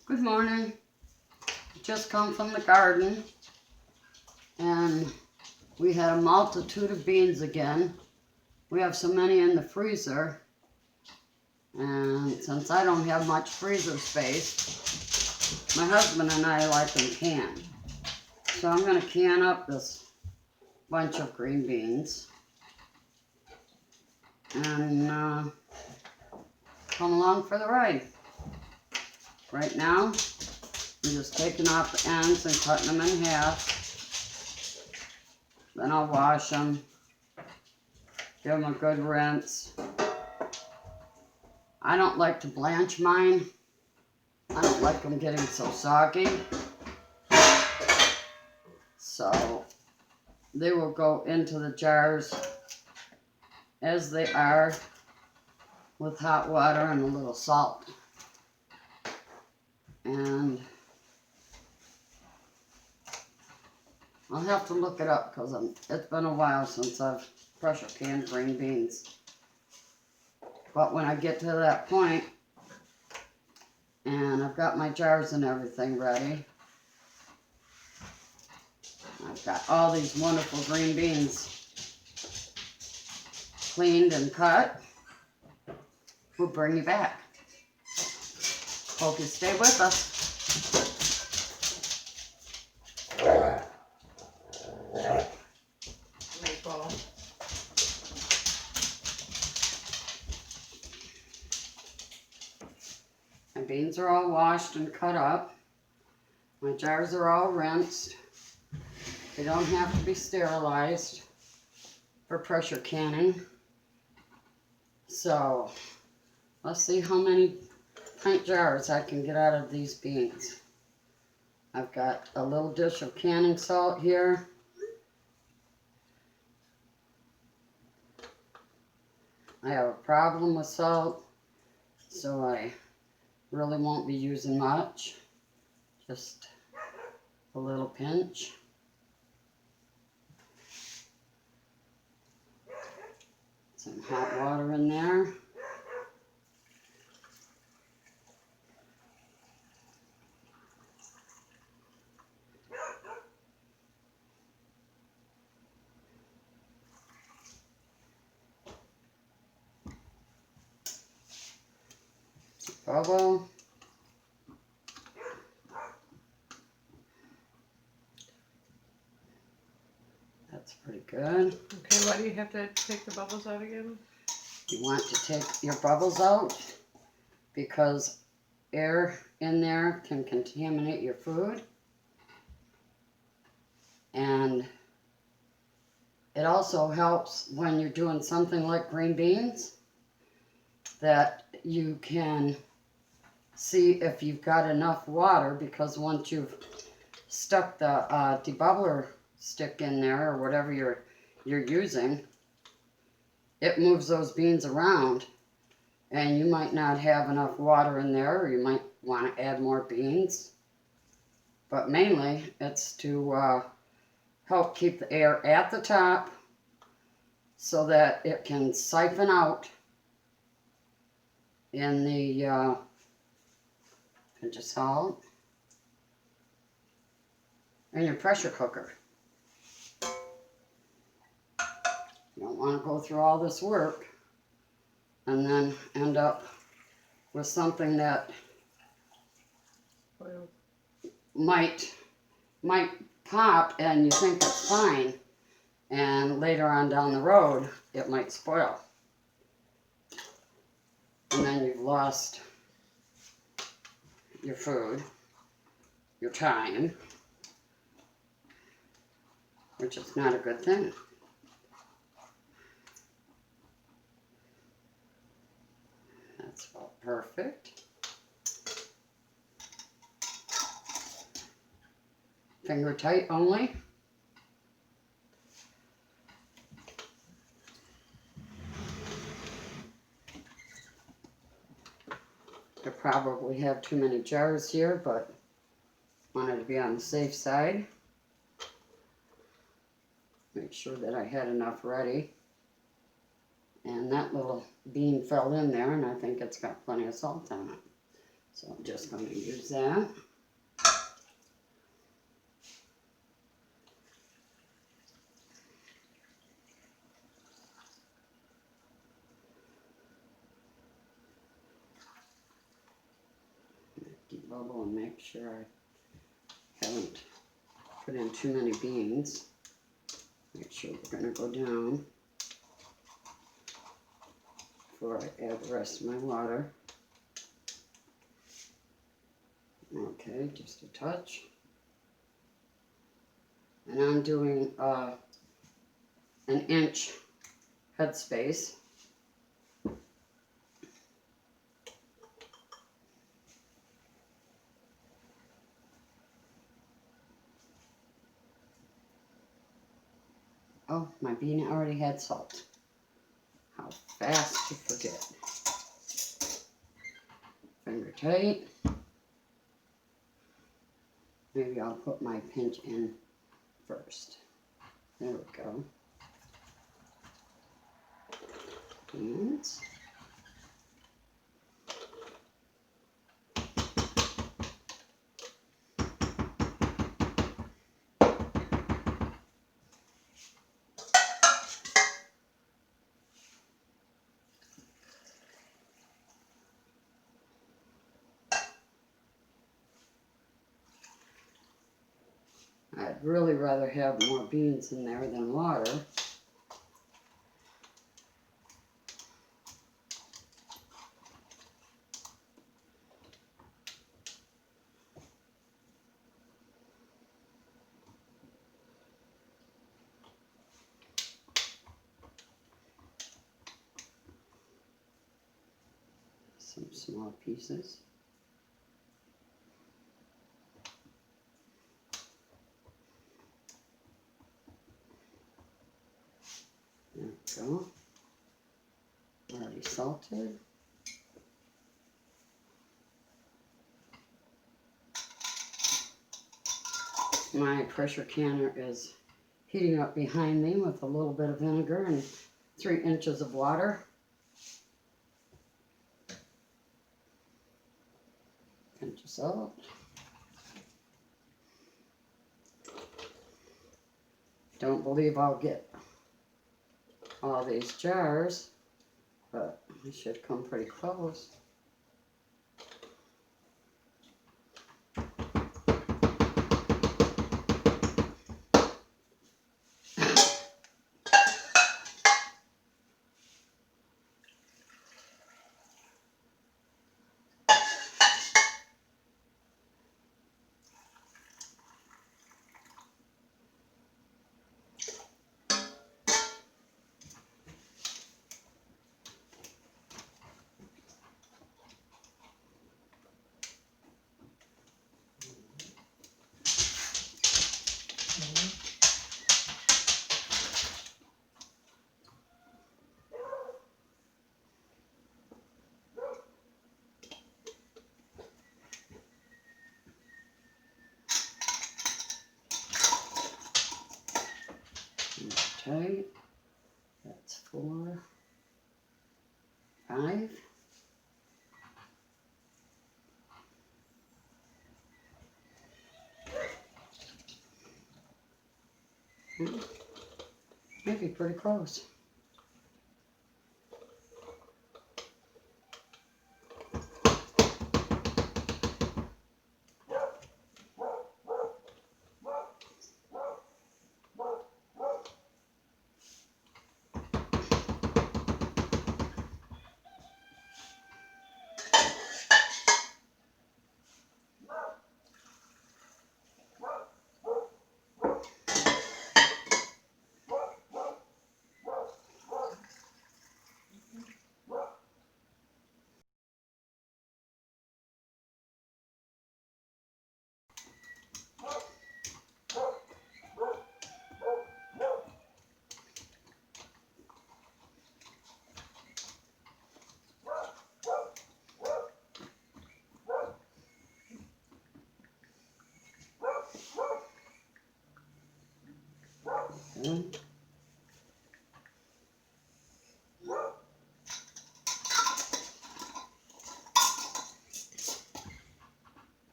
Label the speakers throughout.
Speaker 1: Good morning. Just come from the garden and we had a multitude of beans again. We have so many in the freezer, and since I don't have much freezer space, my husband and I like them canned. So I'm going to can up this bunch of green beans and come along for the ride. Right now, I'm just taking off the ends and cutting them in half. Then I'll wash them, give them a good rinse. I don't like to blanch mine. I don't like them getting so soggy. So they will go into the jars as they are with hot water and a little salt. And I'll have to look it up because it's been a while since I've pressure canned green beans. But when I get to that point and I've got my jars and everything ready, I've got all these wonderful green beans cleaned and cut, we'll bring you back. Hope you stay with us. My beans are all washed and cut up. My jars are all rinsed. They don't have to be sterilized for pressure canning. So let's see how many pint jars I can get out of these beans. I've got a little dish of canning salt here. I have a problem with salt, so I really won't be using much. Just a little pinch. Some hot water in there. Bubble. That's pretty good.
Speaker 2: Okay, why do you have to take the bubbles out again?
Speaker 1: You want to take your bubbles out because air in there can contaminate your food. And it also helps when you're doing something like green beans that you can see if you've got enough water, because once you've stuck the debubbler stick in there or whatever you're using, it moves those beans around and you might not have enough water in there, or you might want to add more beans. But mainly it's to help keep the air at the top so that it can siphon out in the pinch of salt in your pressure cooker. You don't want to go through all this work and then end up with something that might pop and you think it's fine, and later on down the road it might spoil. And then you've lost your food, your time, which is not a good thing. That's about perfect. Finger tight only. I probably have too many jars here, but wanted to be on the safe side. Make sure that I had enough ready. And that little bean fell in there, and I think it's got plenty of salt on it. So I'm just going to use that. Debubble and make sure I haven't put in too many beans. Make sure we're going to go down before I add the rest of my water. Okay, just a touch. And I'm doing an inch headspace. Oh, my bean already had salt. How fast to forget. Finger tight. Maybe I'll put my pinch in first. There we go. Beans. I'd really rather have more beans in there than water. Some small pieces. There we go. Already salted. My pressure canner is heating up behind me with a little bit of vinegar and 3 inches of water. Pinch of salt. Don't believe I'll get all these jars, but I should come pretty close. Okay, that's 4, 5. Maybe pretty close.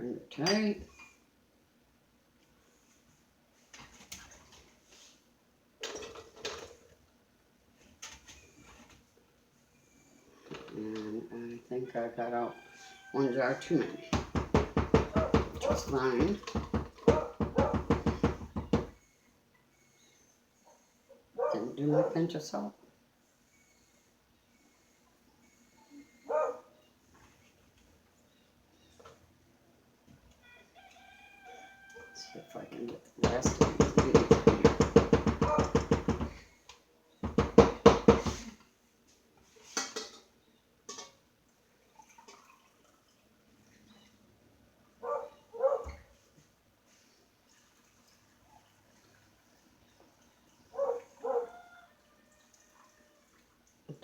Speaker 1: Bring it tight. And I think I got out 1 jar too many, which is fine. Didn't do my pinch of salt. Let's see if I can get the rest of these beans in here.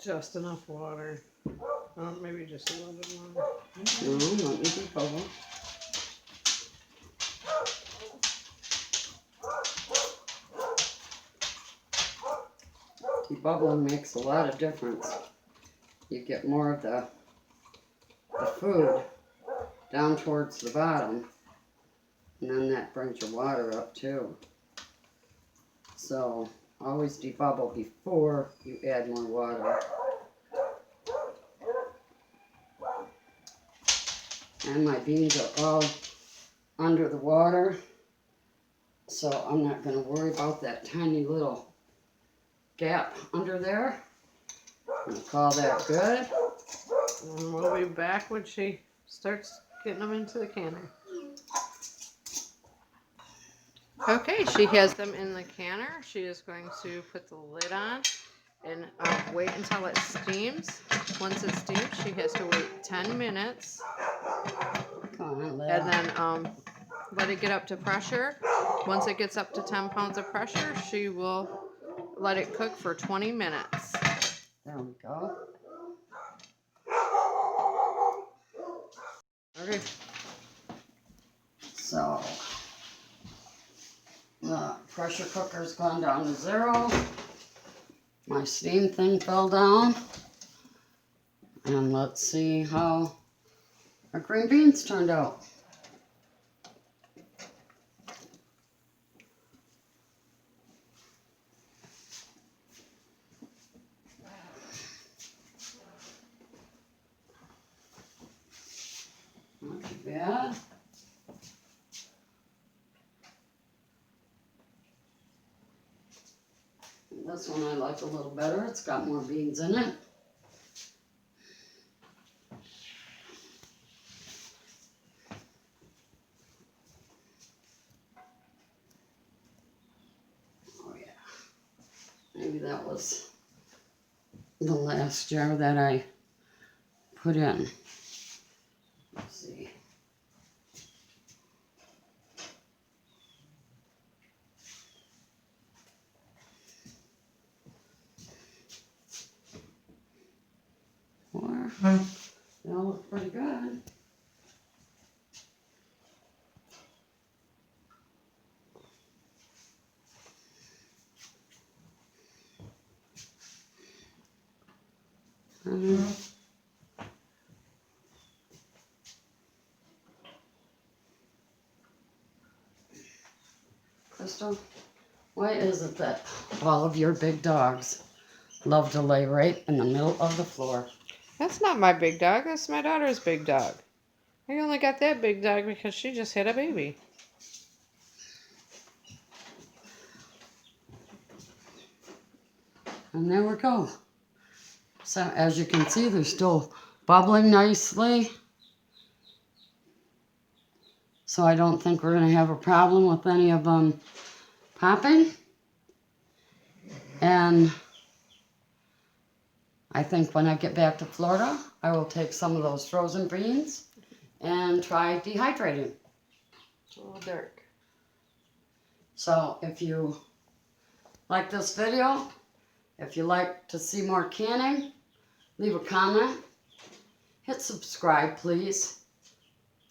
Speaker 2: Just enough water. Oh, maybe just a little bit more.
Speaker 1: No, let me debubble. Debubbling makes a lot of difference. You get more of the food down towards the bottom, and then that brings your water up too. So always debubble before you add more water. And my beans are all under the water, so I'm not going to worry about that tiny little gap under there. I'm going to call that good.
Speaker 2: And we'll be back when she starts getting them into the canner. Okay, she has them in the canner. She is going to put the lid on and wait until it steams. Once it steams, she has to wait 10 minutes.
Speaker 1: Come on, Leah.
Speaker 2: And then let it get up to pressure. Once it gets up to 10 pounds of pressure, she will let it cook for 20 minutes.
Speaker 1: There we go.
Speaker 2: Okay.
Speaker 1: So, the pressure cooker's gone down to 0. My steam thing fell down. And let's see how our green beans turned out. Not too bad. This one I like a little better. It's got more beans in it. Oh yeah. Maybe that was the last jar that I put in. Let's see. They all look pretty good. Crystal, why is it that all of your big dogs love to lay right in the middle of the floor?
Speaker 2: That's not my big dog. That's my daughter's big dog. I only got that big dog because she just had a baby.
Speaker 1: And there we go. So as you can see, they're still bubbling nicely. So I don't think we're going to have a problem with any of them popping. And I think when I get back to Florida, I will take some of those frozen beans and try dehydrating.
Speaker 2: It's a little dark.
Speaker 1: So if you like this video, if you like to see more canning, leave a comment. Hit subscribe, please.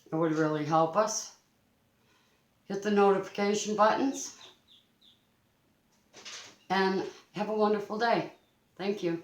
Speaker 1: It would really help us. Hit the notification buttons. And have a wonderful day. Thank you.